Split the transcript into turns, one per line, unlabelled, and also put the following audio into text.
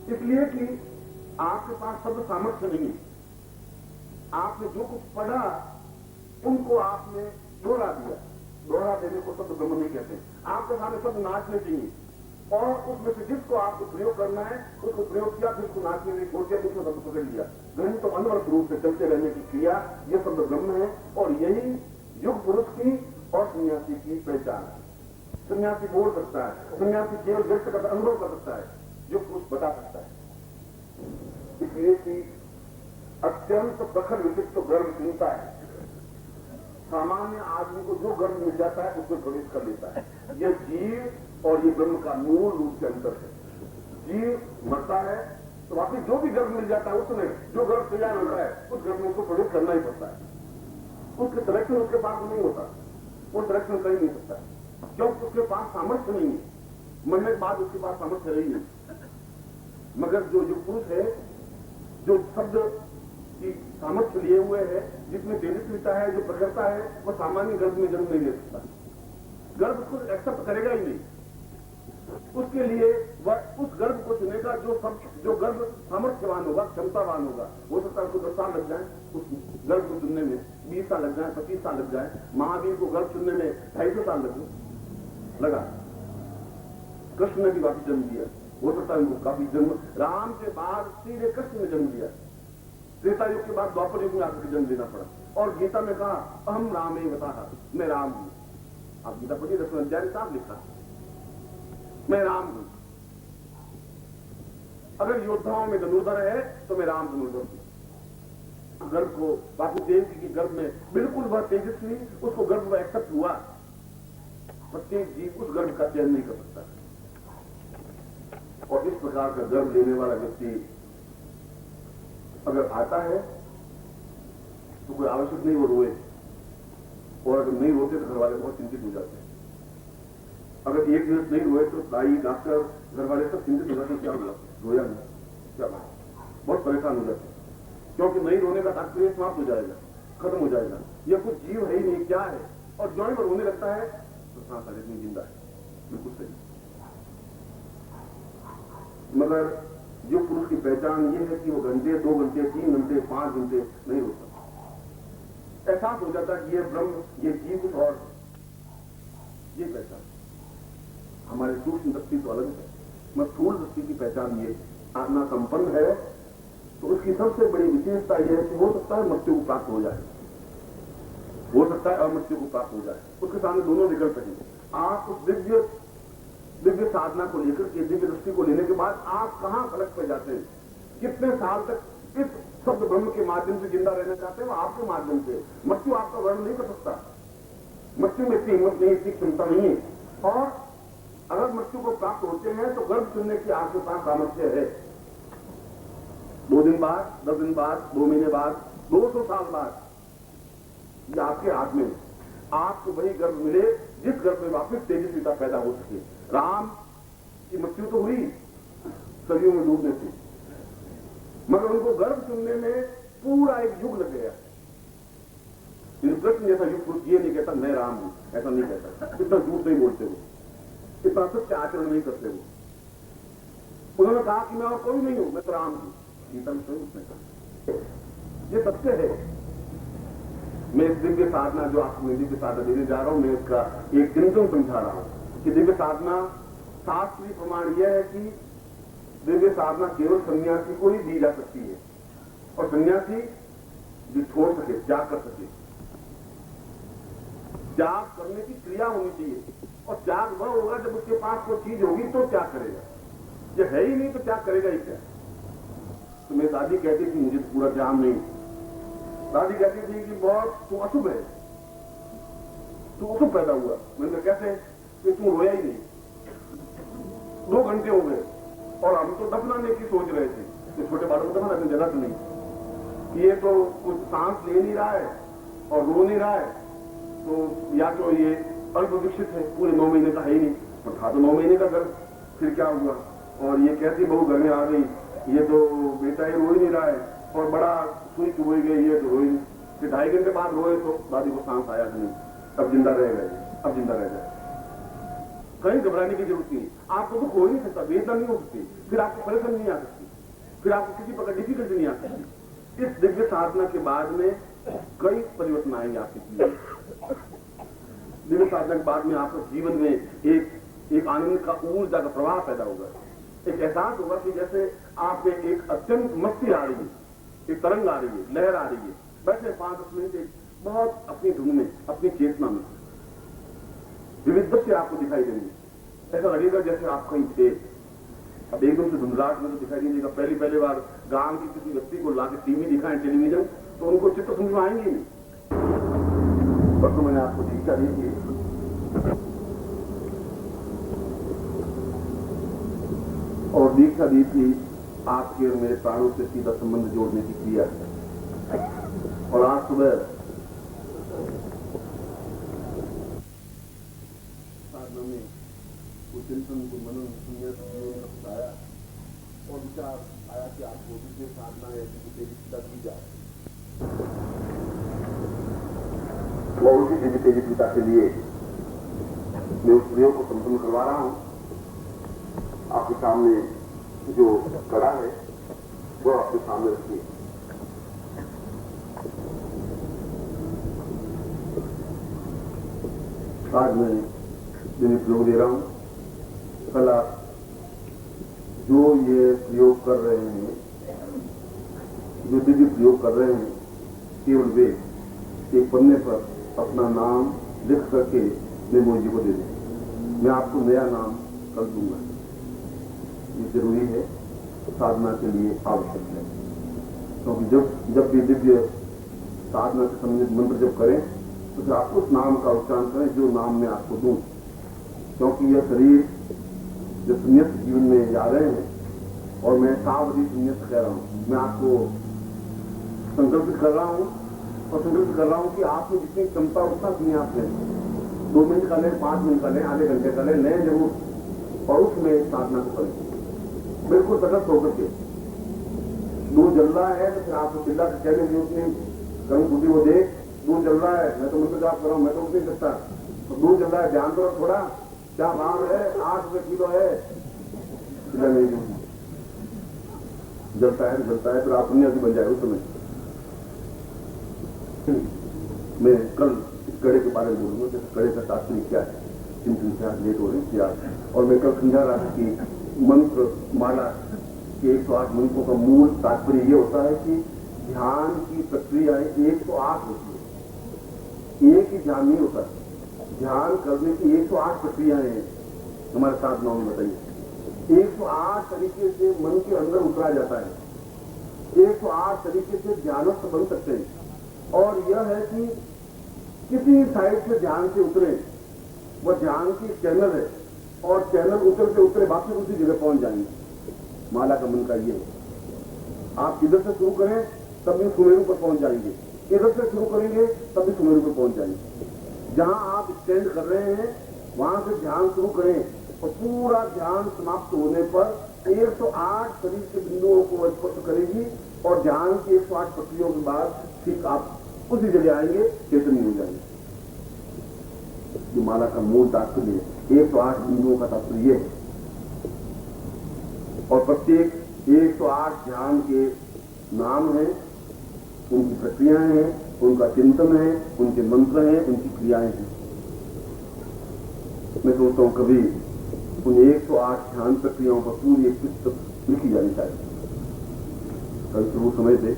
इसलिए कि आपके पास शब्द सामर्थ्य नहीं है। आपने जो कुछ पढ़ा उनको आपने दोहरा दिया। दोहरा देने को शब्द ब्रह्म नहीं कहते। आपके सामने शब्द नाचने चाहिए और उसमें से जिसको आपको प्रयोग करना है उसको प्रयोग किया, फिर उसको नाचने नहीं छोड़ दिया, उसको शब्द पकड़ लिया। ग्रहण तो अनवरत रूप से चलते रहने की क्रिया, यह शब्द ब्रह्म है और यही युग पुरुष की और सन्यासी की पहचान है। सन्यासी बोल सकता है, सन्यासी केवल व्यक्त कर अनुभव कर सकता है, युग पुरुष बता सकता है। इसलिए कि अत्यंत प्रखर विशिष्ट तो गर्व चिंता है। सामान्य आदमी को जो गर्व मिल जाता है उसमें प्रवेश कर लेता है। यह जीव और ये ब्रह्म का मूल रूप से अंतर है। जीव मरता है तो वापिस जो भी गर्व मिल जाता है उसमें जो गर्व तैयार होता है उस गर्व में उसको प्रवेश करना ही पड़ता है। उसके सिलेक्शन उसके पास नहीं होता, वो सिलेक्शन कर ही नहीं सकता क्योंकि उसके पास सामर्थ्य नहीं है। मरने के बाद उसके पास सामर्थ्य रही नहीं। मगर जो युग पुरुष है, जो शब्द की सामर्थ्य लिए हुए है, जिसमें तेजस्विता है, जो प्रखरता है, वो सामान्य गर्भ में जन्म नहीं ले सकता। गर्भ उसको एक्सेप्ट करेगा ही नहीं। उसके लिए वह उस गर्भ को चुनेगा जो गर्भ सामर्थ्यवान होगा, क्षमतावान होगा। हो सकता है उसको 10 साल लग जाए उस गर्भ को चुनने में, 20 साल लग जाए, 25 साल लग जाए। महावीर को गर्भ चुनने में 250 साल लगा। कृष्ण ने भी वापिस जन्म दिया, हो सकता है उनको काफी जन्म। राम के बाद सीधे कृष्ण ने जन्म दिया। त्रेता युग के बाद द्वापर युग में आकर जन्म लेना पड़ा और गीता में कहा अहम रामे बताहा, मैं राम हूं। आप गीता पढ़िए 10वें अध्याय साफ लिखा, मैं राम हूं। अगर योद्धाओं में धनुर्धर है तो मैं राम धनुर्धर हूं। गर्भ को वासुदेव की गर्भ में बिल्कुल वह तेजस्वी, उसको गर्भ में एक्सेप्ट हुआ। प्रत्येक जीव उस गर्भ का चयन नहीं कर सकता और इस प्रकार का गर्भ लेने वाला व्यक्ति अगर आता है तो कोई आवश्यक नहीं वो रोए, और अगर नहीं रोते तो घर वाले बहुत चिंतित हो जाते हैं। अगर एक दिवस नहीं रोए तो दाई, डॉक्टर, घर वाले सब चिंतित हो जाते हैं, क्या हुआ, रोया नहीं, क्या बात, बहुत परेशान हो जाते हैं। क्योंकि नहीं रोने का तात्पर्य समाप्त हो जाएगा, खत्म हो जाएगा, यह कुछ जीव है ही नहीं, क्या है। और जो ही रोने लगता है तो सांस आदमी जिंदा है, बिल्कुल सही। मगर जो पुरुष की पहचान ये है कि वो घंटे, 2 घंटे, 3 घंटे, 5 घंटे नहीं रोता। एहसास हो जाता है कि ये ब्रह्म, ये जीव और ये पहचान। हमारी सूक्ष्म दृष्टि तो अलग है, मगर स्थूल दृष्टि की पहचान ये आत्मा संपन्न है। तो उसकी सबसे बड़ी विशेषता यह है कि हो सकता है मृत्यु को प्राप्त हो जाए, हो सकता है अमृत्यु को प्राप्त हो जाए। उसके सामने दोनों विकल्प हैं। आप उस दिव्य साधना को लेकर के, दिव्य दृष्टि को लेने के बाद आप कहां फलक पे जाते हैं, कितने साल तक इस शब्द ब्रह्म के माध्यम से जिंदा रहना चाहते हैं, वो आपके माध्यम से। मृत्यु आपका वर्णन नहीं कर सकता, मृत्यु में इतनी हिम्मत नहीं, इतनी क्षमता नहीं है। और अगर मृत्यु को प्राप्त होते हैं तो गर्भ चुनने की आपके पास सामर्थ्य है। 2 दिन बाद, 10 दिन बाद, 2 महीने बाद, 200 साल बाद, ये आपके हाथ में। आपको वही गर्भ मिले जिस गर्भ में वापिस तेजस्विता पैदा हो सके। राम की मृत्यु तो हुई सदियों में डूबने से, मगर उनको गर्भ चुनने में पूरा एक युग लग गया। कृष्ण जैसा युग पुरुष ये नहीं कहता मैं राम हूं, ऐसा नहीं कहता। इतना झूठ नहीं बोलते वो, इतना सत्य आचरण नहीं करते वो। उन्होंने कहा कि मैं और कोई नहीं हूं, मैं तो राम हूं। गीता में सही उसने कहा, ये सत्य है। मैं इस दिव्य साधना जो आपको मैं दिव्य साधना देने जा रहा हूं, मैं उसका एक सिम्टम समझा रहा हूं कि दिव्य साधना, शास्त्रीय प्रमाण यह है कि दिव्य साधना केवल सन्यासी को ही दी जा सकती है और सन्यासी जो छोड़ सके, त्याग कर सके। त्याग करने की क्रिया होनी चाहिए और त्याग वह होगा जब उसके पास कोई चीज होगी तो त्याग करेगा। ये है ही नहीं तो त्याग करेगा ही क्या। तो मेरी दादी कहती थी, मुझे पूरा ज्ञान नहीं, दादी कहती थी कि बहुत तू अशुभ है, तू अशुभ पैदा हुआ। मैंने कैसे, कि तू रोया ही नहीं, 2 घंटे हो गए और हम तो दफनाने की सोच रहे थे। तो छोटे बालों को दफना जगह तो नहीं, ये तो कुछ सांस ले नहीं रहा है और रो नहीं रहा है, तो या तो ये अल्पविकसित है, पूरे 9 महीने का है ही नहीं, और था तो 9 महीने का गर्भ, फिर क्या हुआ। और ये कैसी बहू घर में आ गई, ये तो बेटा ही रो ही नहीं रहा है और बड़ा सुई चुभ गई, ये तो रोई नहीं। फिर 2.5 घंटे बाद रोए तो दादी को सांस आया नहीं, अब जिंदा रह गए, अब जिंदा रह गए। कहीं घबराने की जरूरत नहीं। आपको दुख हो ही नहीं सकता, वेदना नहीं हो सकती, फिर आपको परेशानी नहीं आ सकती, फिर आपको किसी प्रकार डिफिकल्टी नहीं आ सकती। इस दिव्य साधना के बाद में कई परिवर्तन आएंगे आपके जीवन में। दिव्य साधना के बाद में आपके जीवन में एक आनंद का, ऊर्जा का प्रवाह पैदा होगा। एक एहसास होगा कि जैसे आप में एक अत्यंत मस्ती आ रही है, एक तरंग आ रही है, लहर आ रही है, बैठे 5-10 मिनट एक बहुत अपनी धुन में, अपनी चेतना में विविध दृश्य आपको दिखाई देंगे। ऐसा लगेगा जैसे आप कहीं थे। अब एकदम से धुंधलाहट में तो दिखाई नहीं देगा। पहली बार गांव की किसी व्यक्ति को लाके टीवी दिखाएं, टेलीविजन, तो उनको चित्र समझ में आएंगे नहीं। पर तो मैंने आपको दीक्षा दी थी, और दीक्षा दी थी आपके और मेरे प्राणों से सीधा संबंध जोड़ने की क्रिया। और आज सुबह साधना में कुछ चिंतन को मनन आया और विचार आया कि आपको दूसरे साधना है तेजी की जाए। और उसी दिव्य तेजी पिता के लिए मैं उस प्रयोग को संपन्न करवा रहा हूं। आपके सामने जो कड़ा है वो आपके सामने रखिए। आज मैं दिव्य प्रयोग दे रहा हूं। कल आप जो ये प्रयोग कर रहे हैं, जो दिव्य प्रयोग कर रहे हैं, केवल वे एक पन्ने पर अपना नाम लिख करके मेमोरी जी को दे दें। मैं आपको नया नाम कर दूंगा। ये जरूरी है, साधना के लिए आवश्यक है। क्योंकि जब भी दिव्य साधना से संबंधित मंत्र जब करें तो फिर आपको उस नाम का उच्चारण करें जो नाम मैं आपको दूं। क्योंकि यह शरीर जो संन्यास जीवन में जा रहे हैं, और मैं सावधि संन्यास कह रहा हूं, मैं आपको संकल्पित कर रहा हूं और संकल्पित कर रहा हूं कि आपको जितनी क्षमता उतना अपने आप लें। 2 मिनट का लें, 5 मिनट का लें, आधे घंटे का लें जरूर, और उसमें साधना को करें बिल्कुल तटस्थ होकर के। दूध जल रहा है तो फिर आपको चिल्ला के कहने की उतनी कहीं खुदी वो देख, दूध जल रहा है, मैं तो मंत्र जाप कर रहा हूं, मैं तो उठ नहीं सकता, तो दूध जल रहा है, ध्यान दो थोड़ा, क्या भाव है, 8 रुपए किलो है, चिल्ला नहीं जलता है, फिर आप सन्यासी बन जाए उस समय। मैं कल इस कड़े के बारे में बोलूंगा, जैसे कड़े का तात्पर्य क्या है, चिंतन से आज लेट हो रही थी। और मैं कल समझा रहा था कि मंत्र माला के 108 मंत्रों का मूल तात्पर्य ये होता है कि ध्यान की प्रक्रियाएं 108 होती है, एक ही ध्यान नहीं होता। ध्यान करने की 108 प्रक्रियाएं हैं हमारे साधनाओं में बताइए। 108 तरीके से मन के अंदर उतरा जाता है, 108 तरीके से ध्यानस्थ बन सकते हैं। और यह है कि किसी साइड से ध्यान से उतरे, वह ध्यान की चैनल है, और चैनल उतरते उतरे वापस उसी जगह पहुंच जाएंगे। माला का मन का ये है, आप इधर से शुरू करें तब भी सुमेरु पर पहुंच जाएंगे, इधर से शुरू करेंगे तब भी सुमेरु पर पहुंच जाएंगे। जहां आप स्टैंड कर रहे हैं वहां से ध्यान शुरू करें, और पूरा ध्यान समाप्त होने पर 108 शरीर के बिंदुओं को स्पर्श करेगी, और ध्यान की 108 प्रक्रियाओं के बाद ठीक आप उसी जगह आएंगे, चेतन हो जाएंगे। ये माला का मूल तात्पर्य 108 बिंदुओं का तात्पर्य है। और प्रत्येक 108 ध्यान के नाम है, उनकी प्रक्रियाएं हैं, उनका चिंतन है, उनके मंत्र हैं, उनकी क्रियाएं हैं। मैं सोचता हूं कभी उन 108 ध्यान प्रक्रियाओं पर पूरी एक पुस्तक लिखी जानी चाहिए। कभी प्रभु समय से